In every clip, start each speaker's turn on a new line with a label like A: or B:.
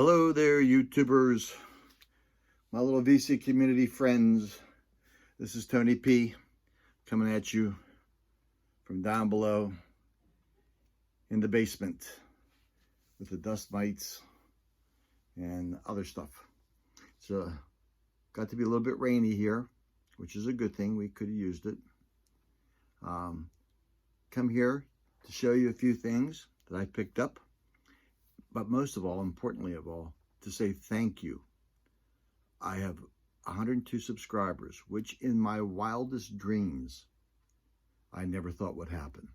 A: Hello there, YouTubers, my little VC community friends. This is Tony P coming at you from down below in the basement with the dust mites and other stuff. So, got to be a little bit rainy here, which is a good thing. We could have used it. Come here to show you a few things that I picked up. But most of all, importantly of all, to say thank you. I have 102 subscribers, which in my wildest dreams, I never thought would happen.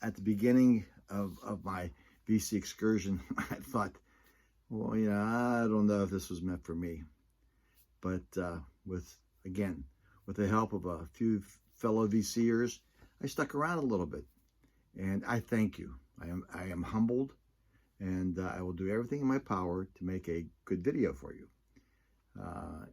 A: At the beginning of my VC excursion, I thought, well, I don't know if this was meant for me. But with the help of a few fellow VCers, I stuck around a little bit. And I thank you. I am humbled, and I will do everything in my power to make a good video for you,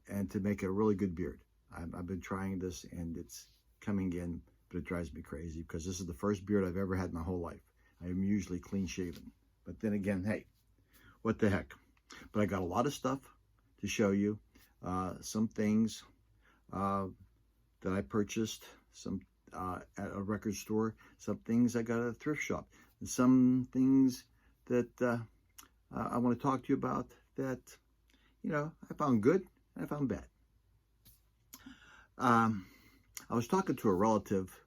A: and to make a really good beard. I've been trying this, and it's coming in, but it drives me crazy because this is the first beard I've ever had in my whole life. I am usually clean shaven, but then again, hey, what the heck? But I got a lot of stuff to show you. Some things that I purchased, some at a record store, some things I got at a thrift shop, and some things that I want to talk to you about that, I found good and I found bad. I was talking to a relative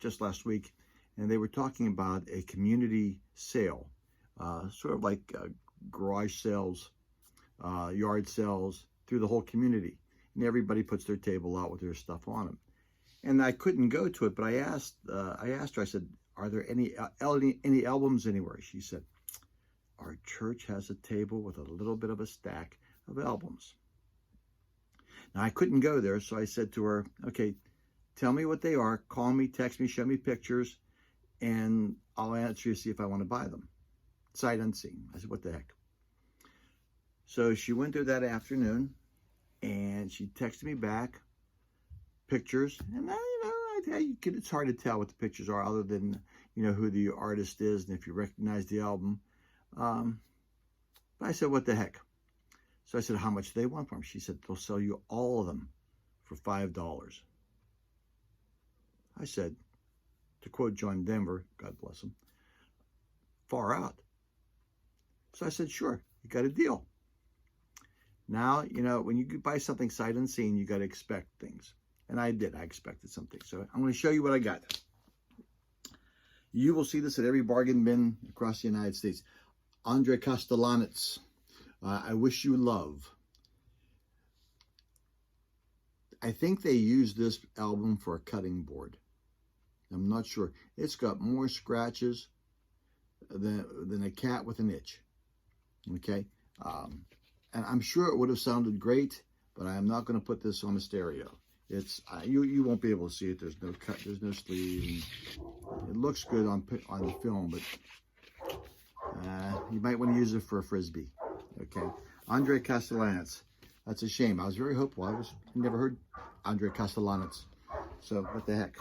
A: just last week, and they were talking about a community sale, sort of like garage sales, yard sales through the whole community, and everybody puts their table out with their stuff on them. And I couldn't go to it, but I asked her, I said, are there any albums anywhere? She said, our church has a table with a little bit of a stack of albums. Now, I couldn't go there, so I said to her, okay, tell me what they are, call me, text me, show me pictures, and I'll answer you, see if I want to buy them. Sight unseen. I said, what the heck? So she went there that afternoon, and she texted me back pictures, and it's hard to tell what the pictures are other than who the artist is and if you recognize the album. But I said, what the heck? So I said, how much do they want for them? She said, they'll sell you all of them for $5. I said, to quote John Denver, God bless him, far out. So I said, sure, you got a deal. Now, when you buy something sight unseen, you got to expect things. And I did. I expected something. So I'm going to show you what I got. You will see this at every bargain bin across the United States. Andre Castellanets, I Wish You Love. I think they used this album for a cutting board. I'm not sure. It's got more scratches than a cat with an itch. Okay? And I'm sure it would have sounded great, but I am not going to put this on a stereo. It's you won't be able to see it. There's no cut. There's no sleeve. It looks good on the film, but you might want to use it for a frisbee. Okay, Andre Castellanets. That's a shame. I was very hopeful. I never heard Andre Castellanets. So what the heck?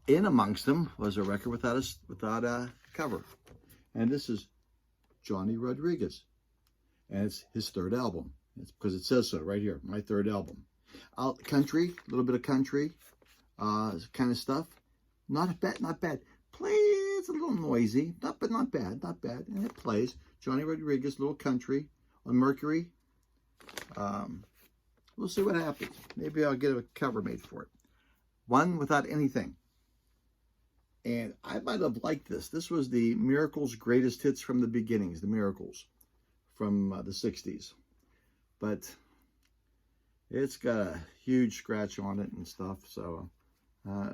A: In amongst them was a record without a cover, and this is Johnny Rodriguez, and it's his third album. It's because it says so right here. My third album. Country, a little bit of country kind of stuff. Not bad. Plays a little noisy, but not bad. And it plays. Johnny Rodriguez, little country on Mercury. We'll see what happens. Maybe I'll get a cover made for it. One without anything. And I might have liked this. This was the Miracles' greatest hits from the beginnings, the Miracles from the 60s. But it's got a huge scratch on it and stuff, so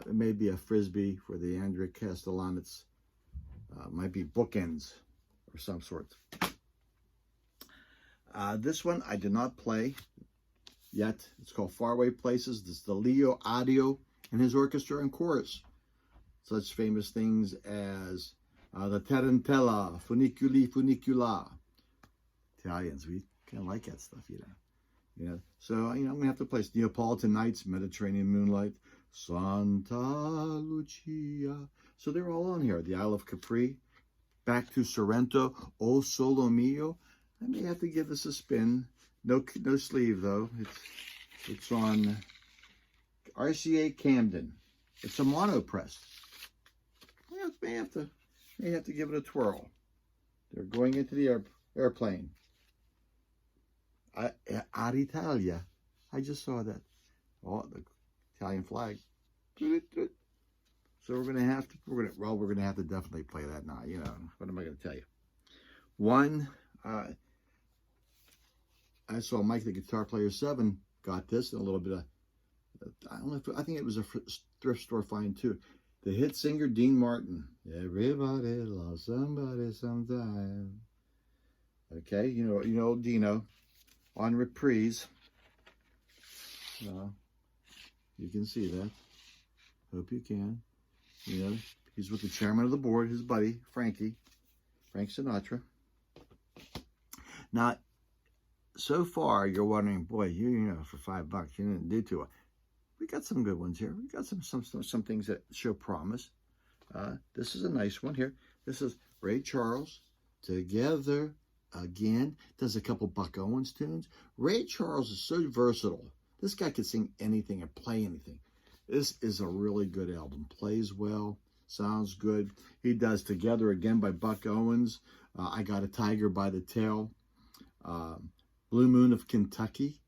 A: it may be a frisbee for the Andre Castellanets. Might be bookends or some sort. This one I did not play yet. It's called Faraway Places. This is the Leo Audio and his orchestra and chorus. Such famous things as the Tarantella, Funiculi, Funicula. Italians, we kind of like that stuff, So, I'm going to have to play Neapolitan Nights, Mediterranean Moonlight, Santa Lucia. So they're all on here. The Isle of Capri, Back to Sorrento, O Solo Mio. I may have to give this a spin. No sleeve though. It's on RCA Camden. It's a mono press. Well, may have to give it a twirl. They're going into the airplane. Ad Italia. I just saw that. Oh, the Italian flag. So we're gonna have to definitely play that now. You know, what am I gonna tell you? One, I saw Mike the Guitar Player 7 got this and a little bit of, I think it was a thrift store find too. The hit singer Dean Martin. Everybody loves somebody sometime. Okay, you know Dino on reprise. You can see that. Hope you can. You know, he's with the chairman of the board, his buddy, Frank Sinatra. Now, so far, you're wondering, boy, you know, for $5, you didn't do too well. We got some good ones here. We got some things that show promise. This is a nice one here. This is Ray Charles, Together Again. Does a couple Buck Owens tunes. Ray Charles is so versatile. This guy can sing anything and play anything. This is a really good album. Plays well, sounds good. He does Together Again by Buck Owens. I Got a Tiger by the Tail. Blue Moon of Kentucky,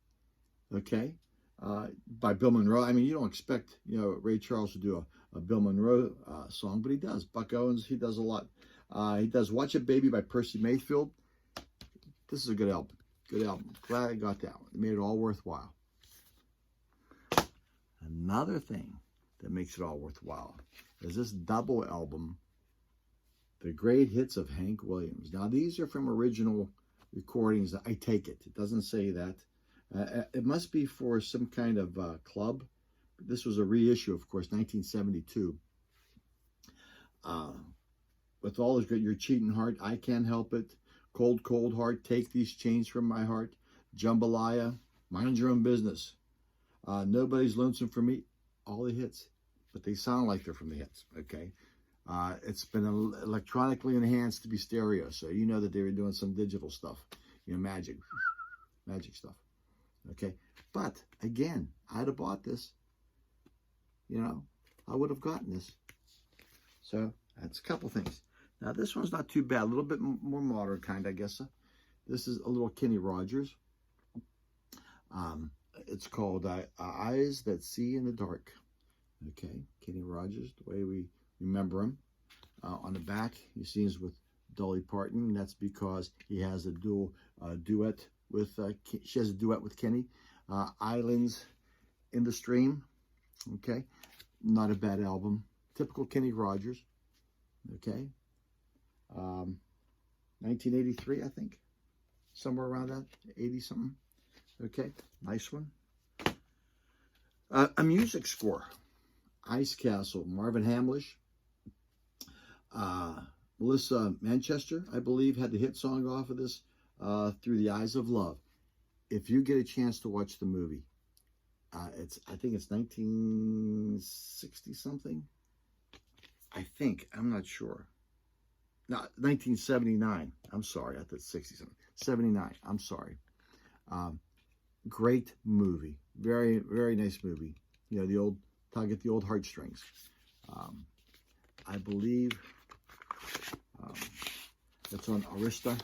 A: okay, by Bill Monroe. I mean, you don't expect, you know, Ray Charles to do a Bill Monroe song, but he does. Buck Owens, he does a lot. He does Watch It Baby by Percy Mayfield. This is a good album. Good album. Glad I got that one. It made it all worthwhile. Another thing that makes it all worthwhile is this double album, The Great Hits of Hank Williams. Now, these are from original recordings. I take it. It doesn't say that. It must be for some kind of club. This was a reissue, of course, 1972. With all his great, Your Cheating Heart, I Can't Help It, Cold, Cold Heart, Take These Chains From My Heart, Jambalaya, Mind Your Own Business, Nobody's Lonesome for Me, all the hits. But they sound like they're from the hits, okay? It's been electronically enhanced to be stereo, so you know that they were doing some digital stuff, you know, magic stuff, okay? But, again, I'd have bought this, you know, I would have gotten this. So, that's a couple things. Now, this one's not too bad, a little bit more modern kind, I guess. This is a little Kenny Rogers. It's called Eyes That See in the Dark, okay? Kenny Rogers, the way we remember him. On the back, he sings with Dolly Parton. That's because he has a duet with, she has a duet with Kenny. Islands in the Stream, okay? Not a bad album. Typical Kenny Rogers, okay? 1983, I think. Somewhere around that, 80-something. Okay, nice one. A music score. Ice Castle, Marvin Hamlish. Melissa Manchester, I believe, had the hit song off of this, Through the Eyes of Love. If you get a chance to watch the movie, I think it's 1960-something. I think, I'm not sure. No, 1979. I'm sorry, I thought 60-something. 79, I'm sorry. Great movie. Very, very nice movie. You know, the old, tug at the old heartstrings. I believe it's on Orchestra.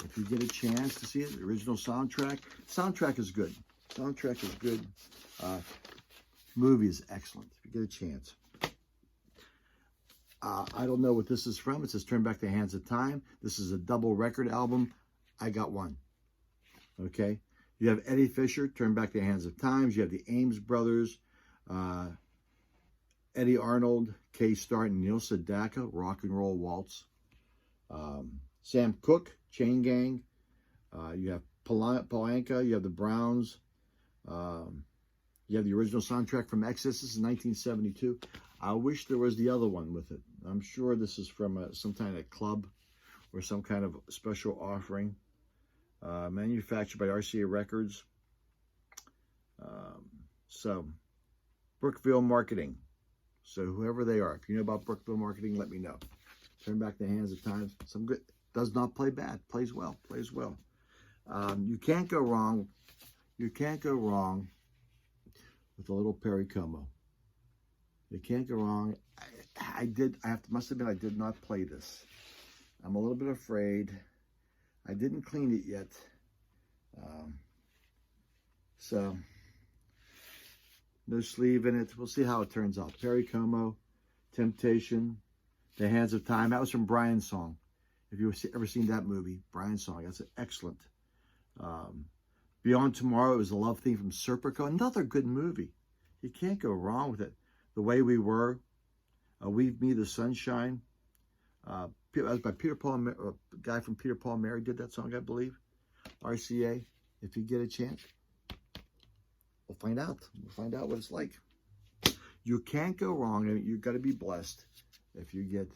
A: If you get a chance to see it, the original soundtrack. Soundtrack is good. Soundtrack is good. Movie is excellent, if you get a chance. I don't know what this is from. It says Turn Back the Hands of Time. This is a double record album. I got one. Okay? You have Eddie Fisher, Turn Back the Hands of Time. You have the Ames Brothers, Eddie Arnold, Kay Starr, and Neil Sedaka, Rock and Roll Waltz. Sam Cooke, Chain Gang. You have Palanca. You have the Browns. You have the original soundtrack from Exodus. This is 1972. I wish there was the other one with it. I'm sure this is from some kind of club or some kind of special offering. Manufactured by RCA Records. So, Brookville Marketing. So whoever they are, if you know about Brookville marketing, let me know. Turn Back the Hands of Time. Some good. Does not play bad. Plays well. Plays well. You can't go wrong. You can't go wrong with a little Perry Como. You can't go wrong. Must admit, I did not play this. I'm a little bit afraid. I didn't clean it yet. So, no sleeve in it. We'll see how it turns out. Perry Como, Temptation, The Hands of Time. That was from Brian's song. If you've ever seen that movie, Brian's song, that's excellent. Beyond Tomorrow was the love theme from Serpico. Another good movie. You can't go wrong with it. The Way We Were, Weave Me the Sunshine. That was by Peter Paul, a guy from Peter Paul Mary did that song, I believe. RCA, if you get a chance. We'll find out. We'll find out what it's like. You can't go wrong. I mean, you've got to be blessed if you get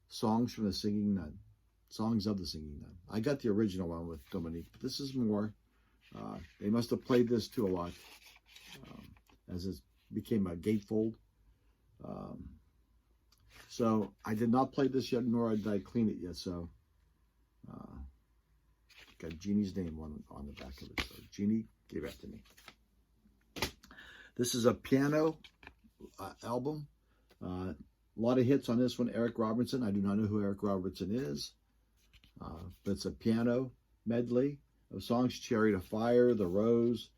A: Songs from the Singing Nun. Songs of the Singing Nun. I got the original one with Dominique, but this is more. They must have played this too a lot as it became a gatefold. So I did not play this yet, nor did I clean it yet. So got Jeannie's name on the back of it. So Jeannie gave that to me. This is a piano album. A lot of hits on this one. Eric Robertson. I do not know who Eric Robertson is. But it's a piano medley of songs. Chariot of Fire, The Rose,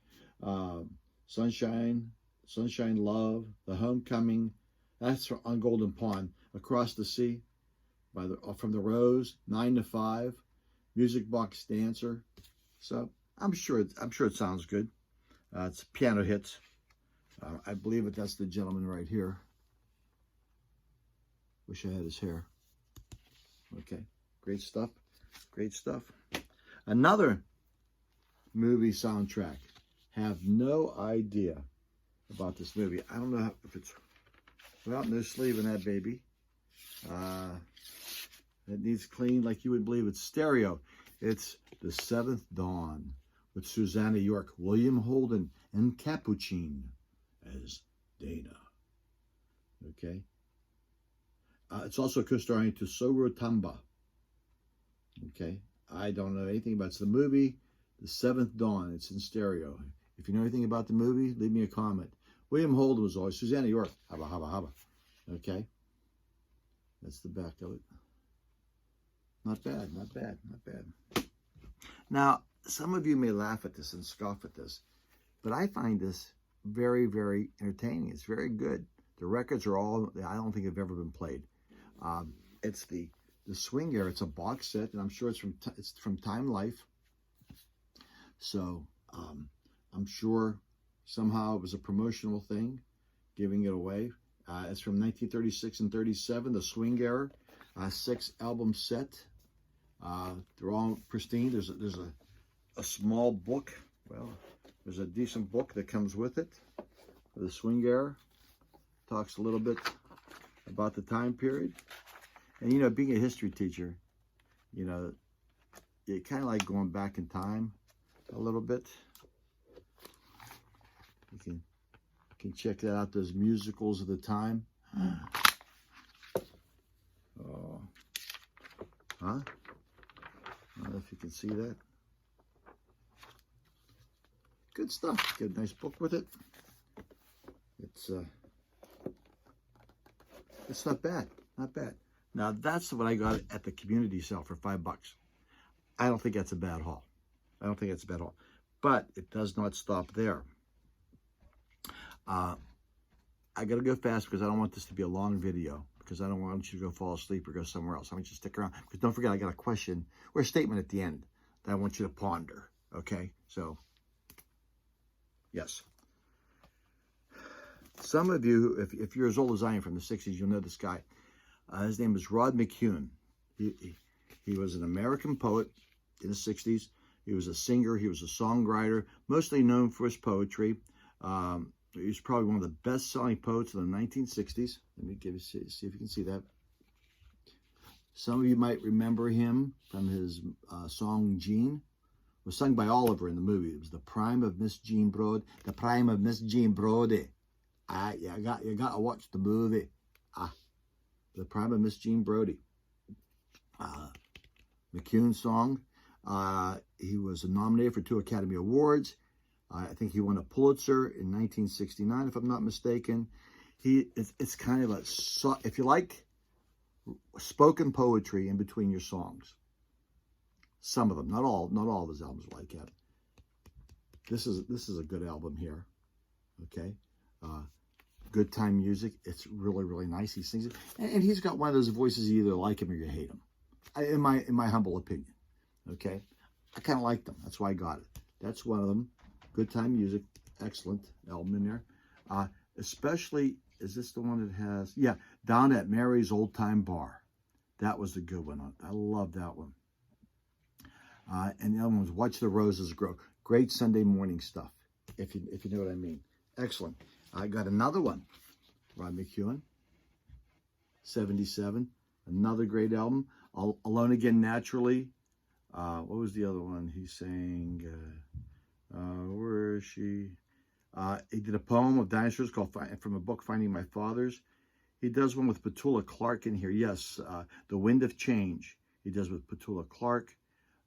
A: Sunshine, Love, The Homecoming. That's on Golden Pond. Across the Sea, from The Rose, 9 to 5, Music Box Dancer. So I'm sure it sounds good. It's piano hits. I believe that's the gentleman right here. Wish I had his hair. Okay, great stuff. Great stuff. Another movie soundtrack. Have no idea about this movie. I don't know if it's, well, no sleeve in that baby. It needs cleaned like you would believe. It's stereo. It's The Seventh Dawn with Susanna York, William Holden, and Capuchin as Dana. Okay. It's also co-starring Tesoro Tamba. Okay. I don't know anything about it. It's the movie The Seventh Dawn. It's in stereo. If you know anything about the movie, leave me a comment. William Holden was always Susanna York. Haba, haba, haba. Okay. That's the back of it. Not bad, not bad, not bad. Now, some of you may laugh at this and scoff at this, but I find this very, very entertaining. It's very good. The records are all, I don't think have ever been played. It's the Swing Era. It's a box set, and I'm sure it's from Time Life. So I'm sure somehow it was a promotional thing, giving it away. It's from 1936 and 37, the Swing Era, 6-album set. They're all pristine. There's a small book. Well, there's a decent book that comes with it. The Swing Era talks a little bit about the time period. And, you know, being a history teacher, you know, you kind of like going back in time a little bit. You can check that out, those musicals of the time. Oh. Huh? I don't know if you can see that. Good stuff. Get a nice book with it. It's not bad. Not bad. Now, that's what I got at the community sale for $5. I don't think that's a bad haul. I don't think that's a bad haul. But it does not stop there. I got to go fast because I don't want this to be a long video, because I don't want you to go fall asleep or go somewhere else. I want you to stick around, because don't forget I got a question or a statement at the end that I want you to ponder. Okay? So, yes. Some of you, if you're as old as I am from the 60s, you'll know this guy. His name is Rod McKuen. He was an American poet in the 60s. He was a singer. He was a songwriter, mostly known for his poetry. He was probably one of the best-selling poets in the 1960s. Let me see if you can see that. Some of you might remember him from his song Jean. It was sung by Oliver in the movie. It was the prime of Miss Jean Brodie. The prime of Miss Jean Brodie. You got to watch the movie. The Prime of Miss Jean Brodie. McCune song. He was nominated for 2 Academy Awards. I think he won a Pulitzer in 1969, if I'm not mistaken. It's kind of if you like spoken poetry in between your songs, some of them, not all of his albums are like that. This is a good album here. Okay, good time music. It's really, really nice. He sings it, and he's got one of those voices, you either like him or you hate him. In my humble opinion. Okay, I kind of like them. That's why I got it. That's one of them. Good time music, excellent album in there. Especially, is this the one that has? Yeah, Down at Mary's Old Time Bar. That was a good one. I love that one. And the other one was Watch the Roses Grow. Great Sunday morning stuff, if you know what I mean. Excellent. I got another one. Rod McEwen, 77. Another great album. Alone Again Naturally. What was the other one he sang? Where is she? He did a poem of dinosaurs called from a book, Finding My Fathers. He does one with Petula Clark in here. Yes, The Wind of Change. He does with Petula Clark.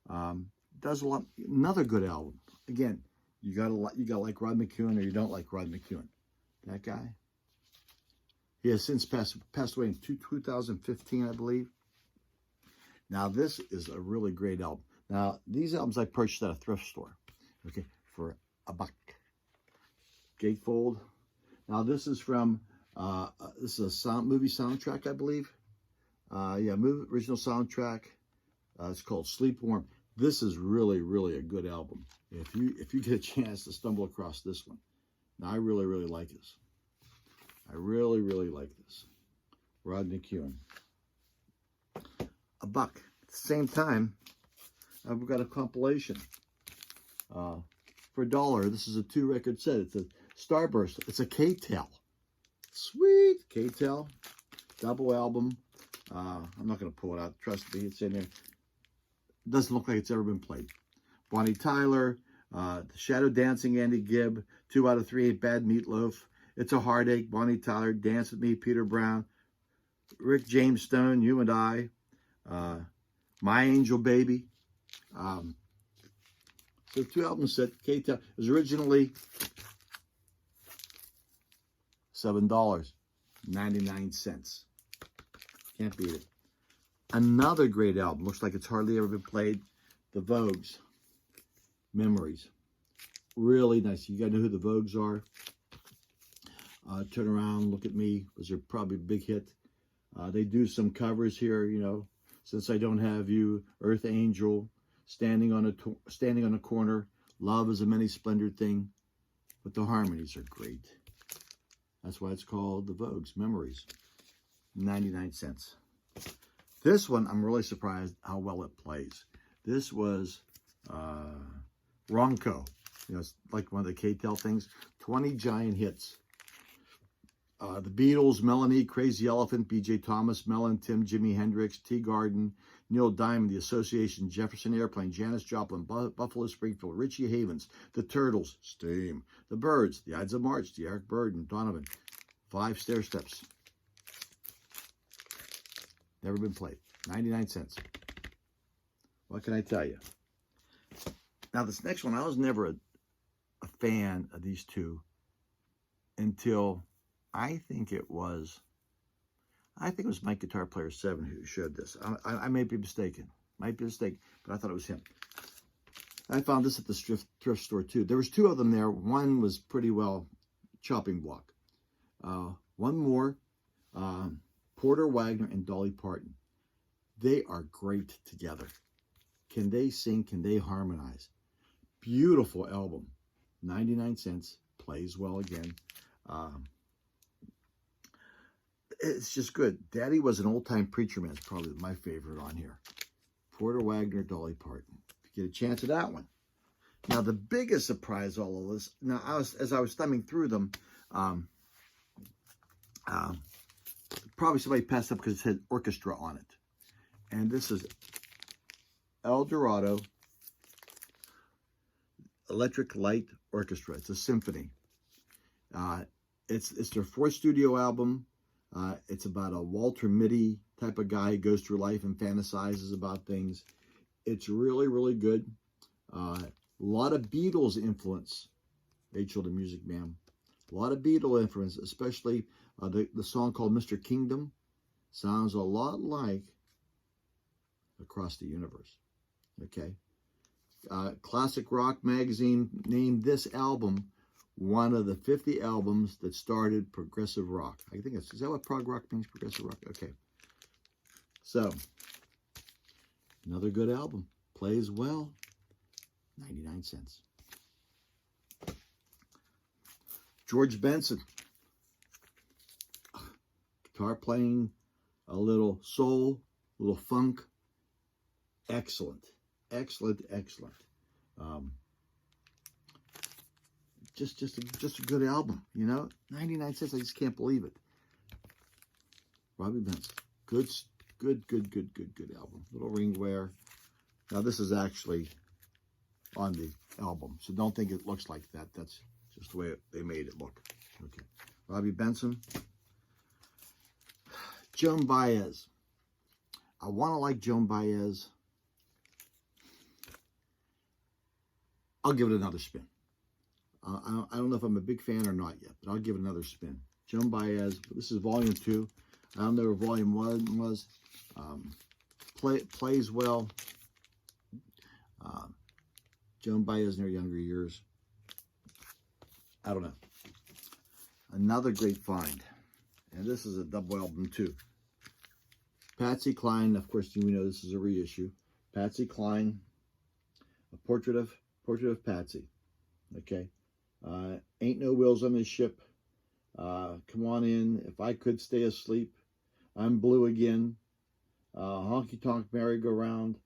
A: Does a lot. Another good album. Again, you gotta like Rod McEwen or you don't like Rod McEwen. That guy. He has since passed away in 2015, I believe. Now this is a really great album. Now these albums I purchased at a thrift store. Okay, for $1. Gatefold. Now this is from this is a movie soundtrack, I believe. Yeah, original soundtrack. It's called Sleep Warm. This is really, really a good album. If you get a chance to stumble across this one. Now I really, really like this. I really, really like this. Rod McEwen. $1. At the same time, I've got a compilation. For $1, this is a 2-record set. It's a Starburst. It's a K-Tel. Sweet K-Tel. Double album. I'm not going to pull it out. Trust me, it's in there. It doesn't look like it's ever been played. Bonnie Tyler. Shadow Dancing, Andy Gibb. 2 out of 3 ain't bad. Meatloaf. It's a Heartache. Bonnie Tyler. Dance with Me. Peter Brown. Rick James Stone. You and I. My Angel Baby. So 2 album set. K-Tel. It was originally $7.99. Can't beat it. Another great album. Looks like it's hardly ever been played. The Vogues. Memories. Really nice. You got to know who the Vogues are. Turn Around, Look at Me was probably a big hit. They do some covers here, you know. Since I Don't Have You, Earth Angel, Standing on a Corner, Love is a Many Splendored Thing. But the harmonies are great. That's why it's called The Vogues, Memories. 99 cents. This one, I'm really surprised how well it plays. This was Ronco. You know, it's like one of the K-Tel things. 20 giant hits. The Beatles, Melanie, Crazy Elephant, B.J. Thomas, Mel and Tim, Jimi Hendrix, Tea Garden, Neil Diamond, The Association, Jefferson Airplane, Janis Joplin, Buffalo Springfield, Richie Havens, The Turtles, Steam, The Byrds, The Ides of March, The Eric Burdon, Donovan, 5 Stair Steps. Never been played. 99 cents. What can I tell you? Now, this next one, I was never a fan of these two until I think it was my Guitar Player 7 who showed this. I may be mistaken. Might be mistaken, but I thought it was him. I found this at the thrift store, too. There was 2 of them there. One was pretty well chopping block. One more, Porter Wagner and Dolly Parton. They are great together. Can they sing? Can they harmonize? Beautiful album. 99 cents. Plays well again. It's just good. Daddy Was an Old-Time Preacher Man is probably my favorite on here. Porter Wagner, Dolly Parton. If you get a chance of that one. Now, the biggest surprise of all of this, now, as I was thumbing through them, probably somebody passed up because it said Orchestra on it. And this is El Dorado Electric Light Orchestra. It's a symphony. It's their fourth studio album. It's about a Walter Mitty type of guy who goes through life and fantasizes about things. It's really, really good. A lot of Beatles influence. Rachel the Music Man. A lot of Beatles influence, especially the song called Mr. Kingdom. Sounds a lot like Across the Universe. Okay. Classic Rock magazine named this album one of the 50 albums that started progressive rock. I think is that what prog rock means? Progressive rock? Okay. So, another good album. Plays well. 99 cents. George Benson. Guitar playing, a little soul, a little funk. Excellent. Excellent, excellent. Just a good album, you know? 99 cents, I just can't believe it. Robbie Benson. Good album. Little ring wear. Now, this is actually on the album, so don't think it looks like that. That's just the way they made it look. Okay. Robbie Benson. Joan Baez. I want to like Joan Baez. I'll give it another spin. I don't know if I'm a big fan or not yet, but I'll give it another spin. Joan Baez. This is volume 2. I don't know where volume 1 was. Plays well. Joan Baez in her younger years. I don't know. Another great find. And this is a double album too. Patsy Cline, of course, we know this is a reissue. Patsy Cline, a portrait of Patsy. Okay. Ain't No Wheels on This Ship. Come On In. If I Could Stay Asleep. I'm Blue Again. Honky Tonk Merry-Go-Round.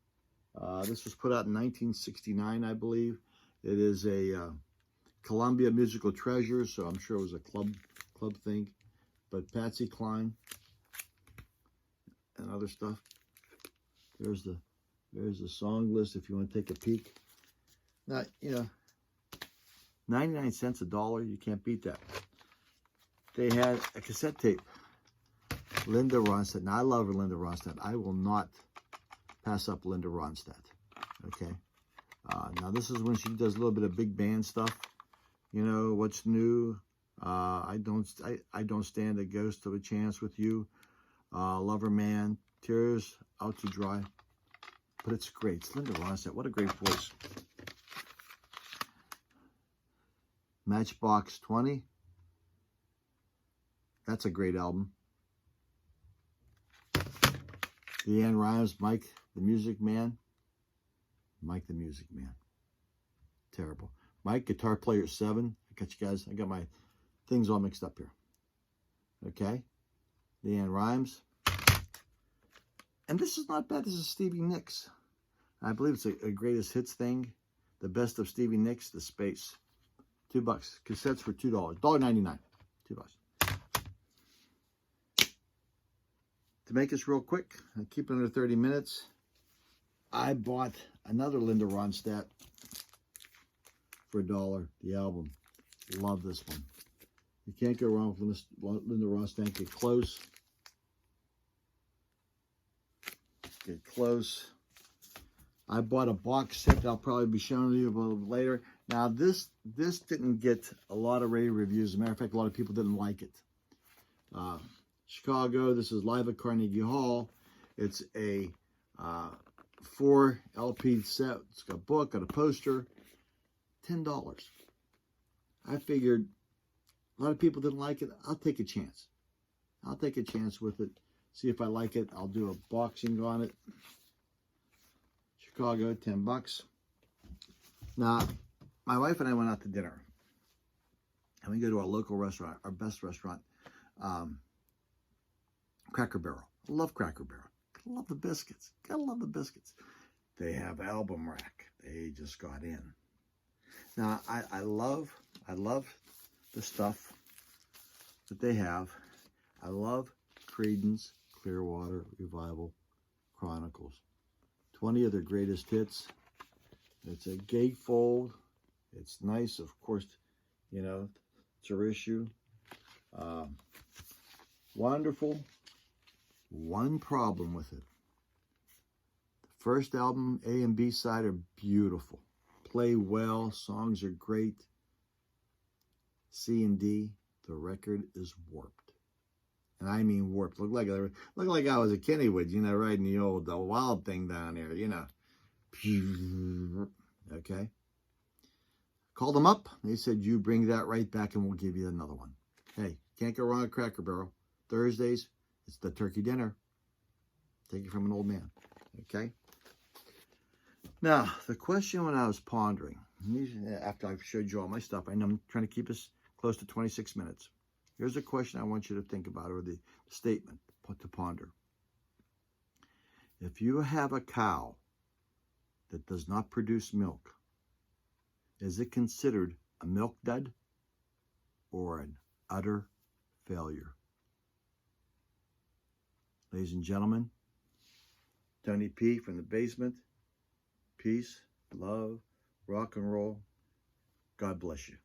A: This was put out in 1969, I believe. It is a Columbia Musical Treasure, so I'm sure it was a club thing. But Patsy Cline and other stuff. There's the song list if you want to take a peek. Now, you know, 99 cents a dollar, you can't beat that. They had a cassette tape. Linda Ronstadt. Now, I love Linda Ronstadt. I will not pass up Linda Ronstadt. Okay. Now, this is when she does a little bit of big band stuff. You know, What's New? I don't stand a ghost of a chance with you. Lover Man. Tears Out to Dry. But it's great. It's Linda Ronstadt. What a great voice. Matchbox 20. That's a great album. Leanne Rimes, Mike the Music Man. Mike the Music Man. Terrible. Mike, Guitar Player 7. I got you guys. I got my things all mixed up here. Okay. Leanne Rimes. And this is not bad. This is Stevie Nicks. I believe it's a greatest hits thing. The best of Stevie Nicks, The Space. $2. Cassettes for $2. $1.99. $2. To make this real quick, I keep it under 30 minutes. I bought another Linda Ronstadt for $1. The album. Love this one. You can't go wrong with Linda Ronstadt. Get close. Get close. I bought a box set that I'll probably be showing you a little bit later. Now, this didn't get a lot of rave reviews. As a matter of fact, a lot of people didn't like it. Chicago, this is live at Carnegie Hall. It's a 4 LP set. It's got a book, got a poster. $10. I figured a lot of people didn't like it. I'll take a chance. I'll take a chance with it. See if I like it. I'll do a boxing on it. Chicago, $10. Now, my wife and I went out to dinner. And we go to our local restaurant, our best restaurant, Cracker Barrel. I love Cracker Barrel. I love the biscuits. Gotta love the biscuits. They have album rack. They just got in. Now, I love the stuff that they have. I love Creedence Clearwater Revival Chronicles. 20 of their greatest hits. It's a gatefold. It's nice, of course, you know, it's a reissue. Wonderful. One problem with it. The first album, A and B side, are beautiful. Play well. Songs are great. C and D, the record is warped. And I mean warped. Look like I was a Kennywood, riding the wild thing down there, Okay. Called them up. They said, you bring that right back and we'll give you another one. Hey, can't go wrong at Cracker Barrel. Thursdays, it's the turkey dinner. Take it from an old man. Okay. Now, the question when I was pondering, after I've showed you all my stuff, I know I'm trying to keep us close to 26 minutes. Here's a question I want you to think about, or the statement to ponder. If you have a cow that does not produce milk, is it considered a milk dud or an utter failure? Ladies and gentlemen, Tony P from the basement. Peace, love, rock and roll. God bless you.